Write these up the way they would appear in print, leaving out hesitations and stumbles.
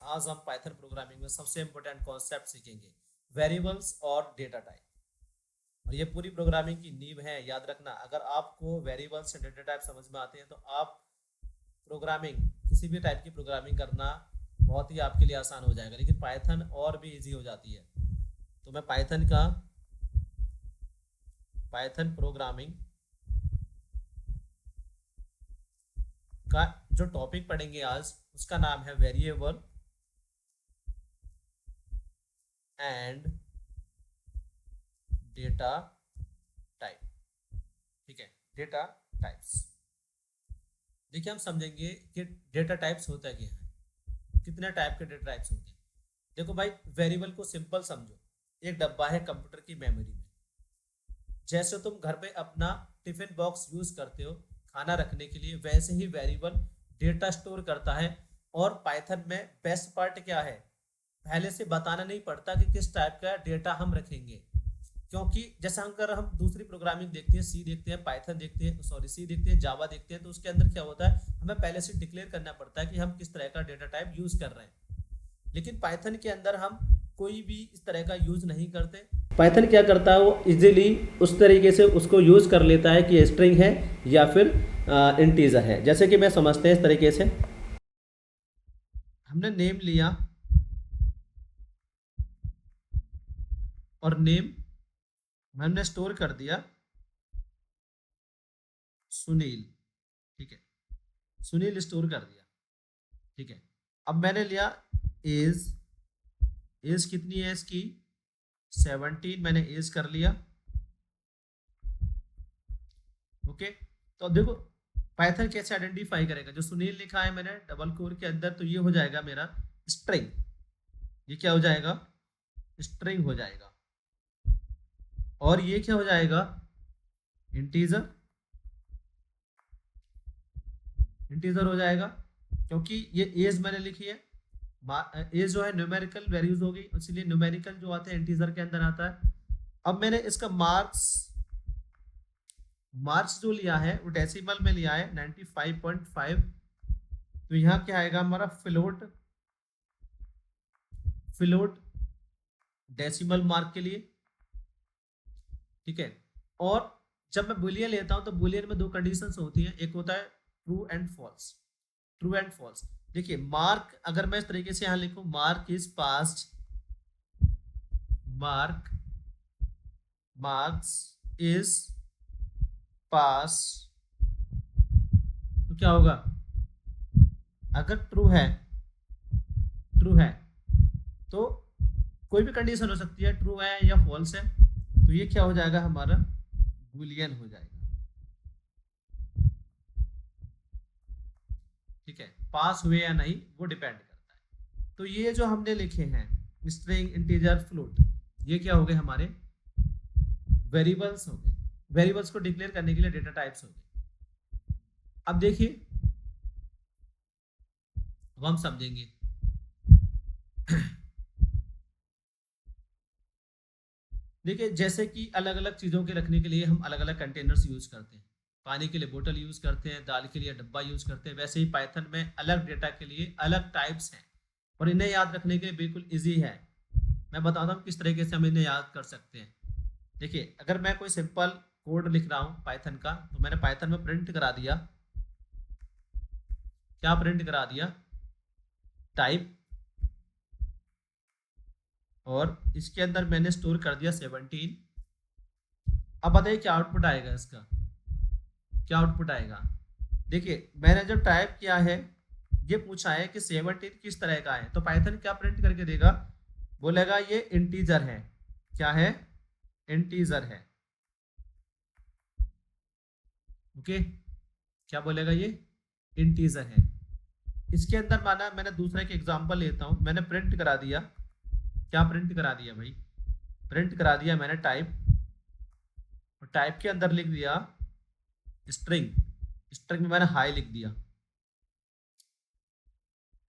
आज हम Python programming में सबसे इंपॉर्टेंट कॉन्सेप्ट सीखेंगे, वेरिएबल्स और डेटा टाइप। और ये पूरी प्रोग्रामिंग की नींव है। याद रखना, अगर आपको वेरिएबल्स या डेटा टाइप समझ में आते हैं तो आप प्रोग्रामिंग, किसी भी टाइप की प्रोग्रामिंग करना बहुत ही आपके लिए आसान हो जाएगा। लेकिन पाइथन और भी इजी हो जाती है। तो मैं पाइथन प्रोग्रामिंग का जो टॉपिक पढ़ेंगे आज, उसका नाम है वेरिएबल एंड डेटा टाइप। ठीक है, डेटा टाइप्स। देखिए, हम समझेंगे कि डेटा टाइप्स होता क्या है, कितने टाइप के डेटा टाइप्स होते हैं। देखो भाई, वेरिएबल को सिंपल समझो, एक डब्बा है कंप्यूटर की मेमोरी में। जैसे तुम घर पे अपना टिफिन बॉक्स यूज करते हो खाना रखने के लिए, वैसे ही वेरिएबल डेटा स्टोर करता है। और पाइथन में बेस्ट पार्ट क्या है, पहले से बताना नहीं पड़ता कि किस टाइप का डेटा हम रखेंगे। क्योंकि जैसे अगर हम दूसरी प्रोग्रामिंग देखते हैं, सी देखते हैं, पाइथन देखते हैं, सी देखते हैं, जावा देखते हैं, तो उसके अंदर क्या होता है, हमें पहले से डिक्लेयर करना पड़ता है कि हम किस तरह का डेटा टाइप यूज कर रहे हैं। लेकिन पाइथन के अंदर हम कोई भी इस तरह का यूज नहीं करते। पाइथन क्या करता है, वो इजीली उस तरीके से उसको यूज कर लेता है कि स्ट्रिंग है या फिर इंटीजर है। जैसे कि मैं समझते हैं इस तरीके से, हमने नेम लिया और नेम हमने स्टोर कर दिया सुनील। ठीक है, सुनील स्टोर कर दिया। ठीक है, अब मैंने लिया एज। एज कितनी है इसकी, 17 मैंने एज कर लिया। ओके, तो अब देखो पाइथन कैसे आइडेंटिफाई करेगा, जो सुनील लिखा है मैंने डबल कोर के अंदर, तो ये हो जाएगा मेरा स्ट्रिंग। ये क्या हो जाएगा, स्ट्रिंग हो जाएगा। और ये क्या हो जाएगा, इंटीजर। इंटीजर हो जाएगा क्योंकि ये एज मैंने लिखी है। एज जो है न्यूमेरिकल वैल्यूज होगी, इसलिए न्यूमेरिकल जो आते हैं इंटीजर के अंदर आता है। अब मैंने इसका मार्क्स जो लिया है वो डेसिमल में लिया है 95.5। तो यहाँ क्या आएगा हमारा, फ्लोट डेसिमल मार्क के लिए। ठीक है, और जब मैं बुलियन लेता हूं तो बुलियन में दो कंडीशंस होती हैं, एक होता है true and false. True and false, देखिए मार्क अगर मैं इस तरीके से यहां लिखूं, mark is passed, marks is pass, तो क्या होगा, अगर ट्रू है तो कोई भी कंडीशन हो सकती है, ट्रू है या फॉल्स है, तो ये क्या हो जाएगा हमारा, बुलियन हो जाएगा। ठीक है, पास हुए या नहीं वो डिपेंड करता है। तो ये जो हमने लिखे हैं स्ट्रिंग, इंटीजर, फ्लोट, ये क्या हो गए हमारे वेरिएबल्स हो गए। वेरिएबल्स को डिक्लेयर करने के लिए डेटा टाइप्स हो गए। अब देखिए, अब हम समझेंगे देखिए, जैसे कि अलग अलग चीजों के रखने के लिए हम अलग अलग कंटेनर्स यूज करते हैं। पानी के लिए बोतल यूज करते हैं, दाल के लिए डब्बा यूज करते हैं। वैसे ही पाइथन में अलग डेटा के लिए अलग टाइप्स हैं और इन्हें याद रखने के लिए बिल्कुल इजी है। मैं बताता हूँ किस तरीके से हम इन्हें याद कर सकते हैं। देखिए, अगर मैं कोई सिंपल कोड लिख रहा हूँ पाइथन का, तो मैंने पाइथन में प्रिंट करा दिया, क्या प्रिंट करा दिया, टाइप, और इसके अंदर मैंने स्टोर कर दिया 17। अब बताइए क्या आउटपुट आएगा इसका, क्या आउटपुट आएगा। देखिए, मैंने जो टाइप किया है, ये पूछा है कि 17 किस तरह का है, तो पाइथन क्या प्रिंट करके देगा, बोलेगा ये इंटीजर है। क्या है, इंटीजर है। ओके, क्या बोलेगा, ये इंटीजर है। इसके अंदर माना, मैंने दूसरे के एग्जांपल लेता हूं, मैंने प्रिंट करा दिया, क्या प्रिंट करा दिया भाई, प्रिंट करा दिया मैंने टाइप, और टाइप के अंदर लिख दिया स्ट्रिंग। स्ट्रिंग में मैंने हाई लिख दिया।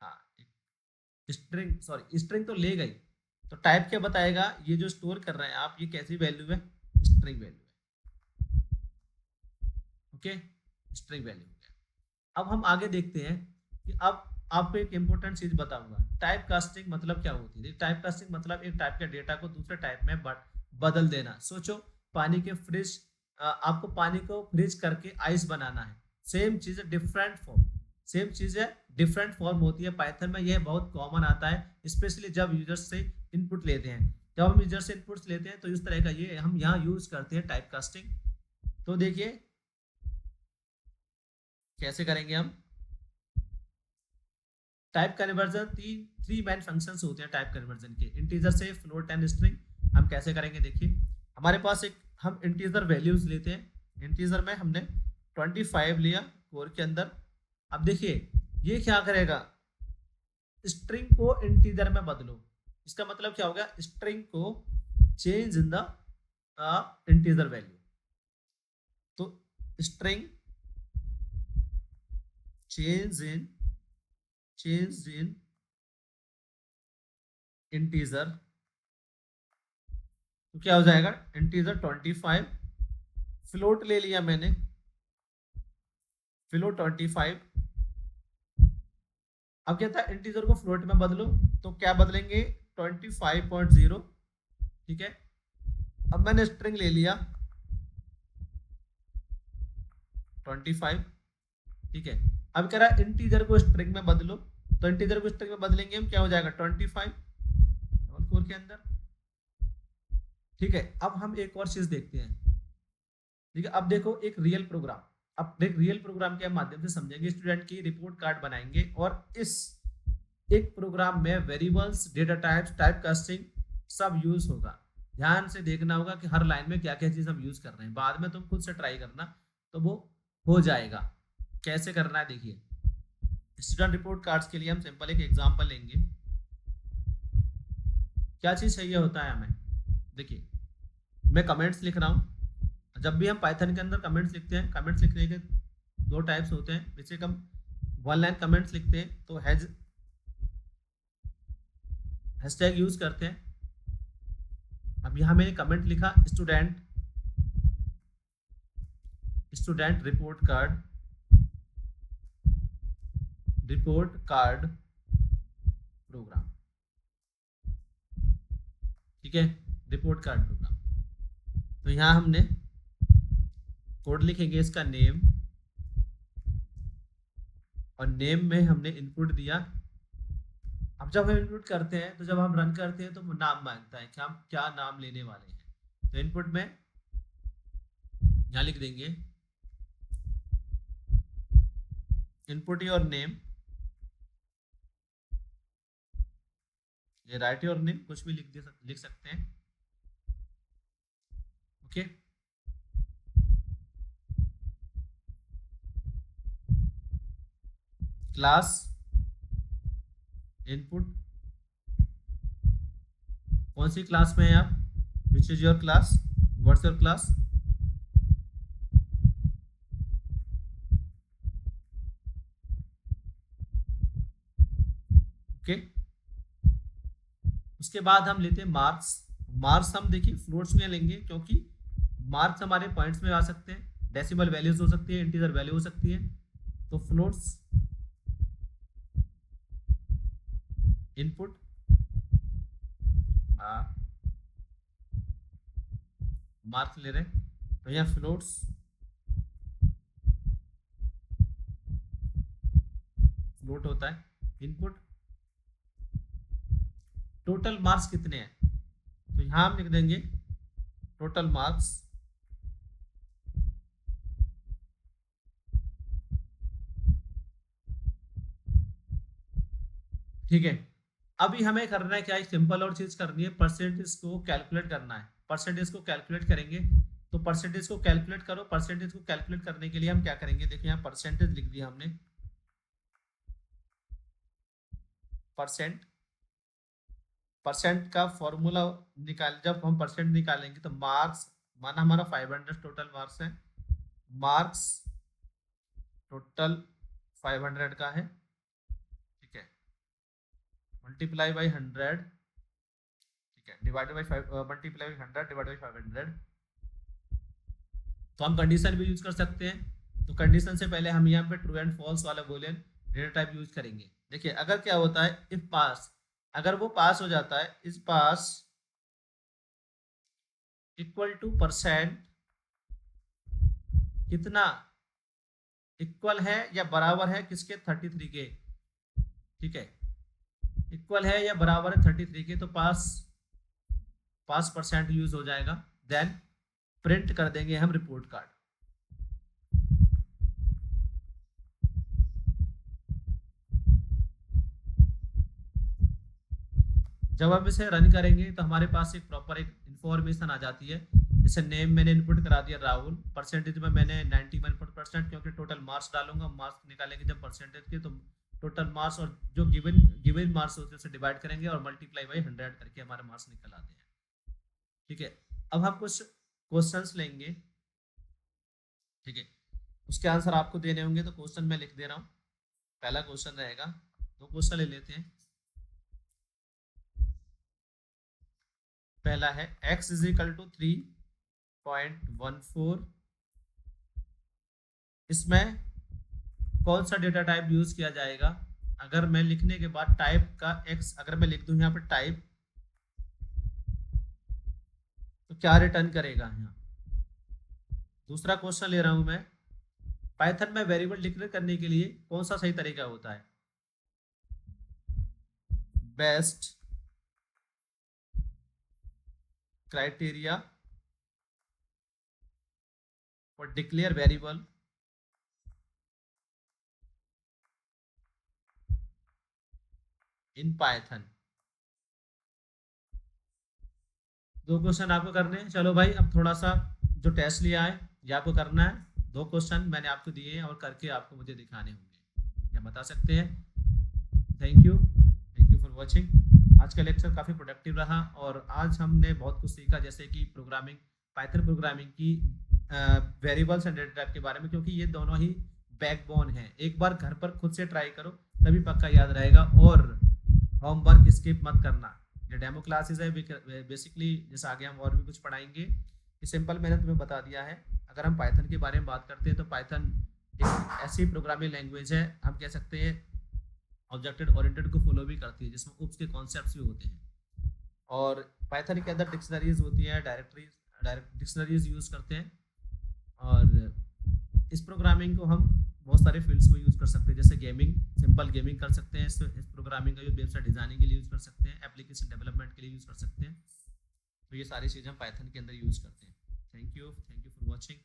हाँ, स्ट्रिंग तो ले गई, तो टाइप क्या बताएगा, ये जो स्टोर कर रहे हैं आप, ये कैसी वैल्यू है, स्ट्रिंग वैल्यू है। ओके, स्ट्रिंग वैल्यू है। अब हम आगे देखते हैं कि अब आपको एक इंपॉर्टेंट चीज बताऊंगा, टाइप कास्टिंग मतलब क्या होती है। टाइप कास्टिंग मतलब एक टाइप के डेटा को दूसरे टाइप में बदल देना। सोचो पानी के फ्रिज, आपको पानी को फ्रिज करके आइस बनाना है, सेम चीज है डिफरेंट फॉर्म, सेम चीज है डिफरेंट फॉर्म होती है। पाइथन में यह बहुत कॉमन आता है, स्पेशली जब यूजर्स से इनपुट लेते हैं। जब हम यूजर से इनपुट्स लेते हैं तो इस तरह का ये हम यहाँ यूज करते हैं टाइप कास्टिंग। तो देखिए कैसे करेंगे हम type conversion. Three main functions होते हैं टाइप कन्वर्जन के, इंटीजर से फ्लोट एंड स्ट्रिंग। हम कैसे करेंगे देखिए, हमारे पास एक हम इंटीजर वैल्यूज लेते हैं। इंटीजर में हमने 25 लिया कोर के अंदर। अब देखिए ये क्या करेगा, स्ट्रिंग को इंटीजर में बदलो। इसका मतलब क्या होगा, स्ट्रिंग को change in the integer value. तो स्ट्रिंग चेंज इन इंटीजर, तो क्या हो जाएगा, इंटीजर 25, फ्लोट ले लिया मैंने, फ्लोट 25। अब क्या था, इंटीजर को फ्लोट में बदलो, तो क्या बदलेंगे 25.0, ठीक है। अब मैंने स्ट्रिंग ले लिया 25, ठीक है। अब कह रहा है इंटीजर को स्ट्रिंग में बदलो, तो इंटीजर को स्ट्रिंग में बदलेंगे हम, क्या हो जाएगा 25 डबल कोर के अंदर, ठीक है। अब हम एक और चीज देखते हैं, ठीक है। अब देखो एक रियल प्रोग्राम, अब एक रियल प्रोग्राम के माध्यम से समझेंगे। स्टूडेंट की रिपोर्ट कार्ड बनाएंगे और इस एक प्रोग्राम में variables, data types, type casting सब यूज होगा। ध्यान से देखना होगा कि हर लाइन में क्या क्या चीज हम यूज कर रहे हैं। बाद में तुम खुद से ट्राई करना तो वो हो जाएगा। कैसे करना है देखिए, स्टूडेंट रिपोर्ट कार्ड्स के लिए हम सिंपल एक एग्जांपल लेंगे। क्या चीज चाहिए होता है हमें, देखिए मैं कमेंट्स लिख रहा हूं। जब भी हम पाइथन के अंदर कमेंट्स लिखते हैं, कमेंट्स लिखने के दो टाइप्स होते हैं। जैसे हम वन लाइन कमेंट्स लिखते हैं तो हैशटैग यूज करते हैं। अब यहां मैंने कमेंट लिखा स्टूडेंट रिपोर्ट कार्ड प्रोग्राम, ठीक है, रिपोर्ट कार्ड प्रोग्राम। तो यहां हमने कोड लिखेंगे इसका नेम, और नेम में हमने इनपुट दिया। अब जब हम इनपुट करते हैं तो जब हम रन करते हैं तो वो नाम मांगता है कि हम क्या नाम लेने वाले हैं। तो इनपुट में यहां लिख देंगे इनपुट योर नेम, ये राइट योर नेम, कुछ भी लिख सकते हैं, ओके। क्लास इनपुट, कौन सी क्लास में है आप, which is your class, what's your class, okay. उसके बाद हम लेते हैं मार्क्स। मार्क्स हम देखिए फ्लोट्स में लेंगे, क्योंकि मार्क्स हमारे पॉइंट्स में आ सकते हैं, डेसिमल वैल्यूज हो सकती है, इंटीजर वैल्यू हो सकती है। तो फ्लोट्स इनपुट मार्क्स ले रहे हैं, तो यहाँ फ्लोट्स फ्लोट होता है इनपुट। टोटल मार्क्स कितने हैं, तो यहां हम लिख देंगे टोटल मार्क्स, ठीक है। अभी हमें करना है क्या, एक सिंपल और चीज करनी है, परसेंटेज को कैलकुलेट करना है। परसेंटेज को कैलकुलेट करेंगे, तो परसेंटेज को कैलकुलेट करो। परसेंटेज को कैलकुलेट करने के लिए हम क्या करेंगे, देखिए यहाँ परसेंटेज लिख दिया हमने, परसेंट का फॉर्मूला निकाल, जब हम परसेंट निकालेंगे तो मार्क्स, माना हमारा 500 टोटल मार्क्स है, मार्क्स टोटल 500 का है, ठीक है, मल्टीप्लाई बाई 100, ठीक है, divided by 5, multiply by 100 divided by 500। तो हम कंडीशन भी यूज कर सकते हैं। तो कंडीशन से पहले हम यहाँ पे ट्रू एंड फॉल्स वाला बूलियन डेटा टाइप यूज करेंगे। देखिए अगर क्या होता है इफ पास, अगर वो पास हो जाता है इस पास इक्वल टू परसेंट, कितना इक्वल है या बराबर है किसके 33 के, ठीक है, इक्वल है या बराबर है 33 के, तो पास पास परसेंट यूज हो जाएगा। देन प्रिंट कर देंगे हम रिपोर्ट कार्ड। जब हम इसे रन करेंगे तो हमारे पास एक प्रॉपर एक इंफॉर्मेशन आ जाती है। जैसे नेम मैंने इनपुट करा दिया राहुल, परसेंटेज में मैंने 91%, क्योंकि टोटल मार्क्स डालूंगा, मार्क्स निकालेंगे जब परसेंटेज के, तो टोटल मार्क्स और जो गिवन गिवन मार्क्स होते हैं उसे डिवाइड करेंगे और मल्टीप्लाई बाई 100 करके हमारे मार्क्स निकल आते हैं। ठीक है, अब हम कुछ क्वेश्चंस लेंगे, ठीक है, उसके आंसर आपको देने होंगे, तो क्वेश्चन मैं लिख दे रहा हूँ। पहला क्वेश्चन रहेगा, दो क्वेश्चन ले लेते हैं। पहला है x इज इक्वल टू 3.14, इसमें कौन सा डेटा टाइप यूज किया जाएगा। अगर मैं लिखने के बाद टाइप का x अगर मैं लिख दूं यहाँ पे टाइप, तो क्या रिटर्न करेगा यहाँ। दूसरा क्वेश्चन ले रहा हूं मैं, पाइथन में वेरिएबल डिक्लेयर करने के लिए कौन सा सही तरीका होता है। Best criteria for declare variable in Python. दो क्वेश्चन आपको करने हैं। चलो भाई, अब थोड़ा सा जो टेस्ट लिया है ये आपको करना है। दो क्वेश्चन मैंने आपको दिए हैं और करके आपको मुझे दिखाने होंगे या बता सकते हैं। Thank you for watching. आज का लेक्चर काफ़ी प्रोडक्टिव रहा और आज हमने बहुत कुछ सीखा, जैसे कि प्रोग्रामिंग, पाइथन प्रोग्रामिंग की वेरिएबल्स एंड डेटा टाइप के बारे में, क्योंकि ये दोनों ही बैकबोन है। एक बार घर पर खुद से ट्राई करो तभी पक्का याद रहेगा, और होमवर्क स्किप मत करना। ये डेमो क्लासेस है, बेसिकली जैसे आगे हम और भी कुछ पढ़ाएंगे। ये सिंपल मैंने तुम्हें बता दिया है। अगर हम पाइथन के बारे में बात करते हैं तो पाइथन एक ऐसी प्रोग्रामिंग लैंग्वेज है, हम कह सकते हैं ऑब्जेक्ट ओरिएंटेड को फॉलो भी करती है, जिसमें उप्स के कॉन्सेप्ट्स भी होते हैं। और पाइथन के अंदर डिक्शनरीज होती हैं, डायरेक्ट डिक्शनरीज यूज करते हैं। और इस प्रोग्रामिंग को हम बहुत सारे फील्ड्स में यूज कर सकते हैं, जैसे गेमिंग, सिंपल गेमिंग कर सकते हैं इस प्रोग्रामिंग का यूज, वेबसाइट डिजाइनिंग के लिए यूज कर सकते हैं, एप्लीकेशन डेवलपमेंट के लिए यूज कर सकते हैं। तो ये सारी चीज़ें हम पाइथन के अंदर यूज करते हैं। Thank you for watching.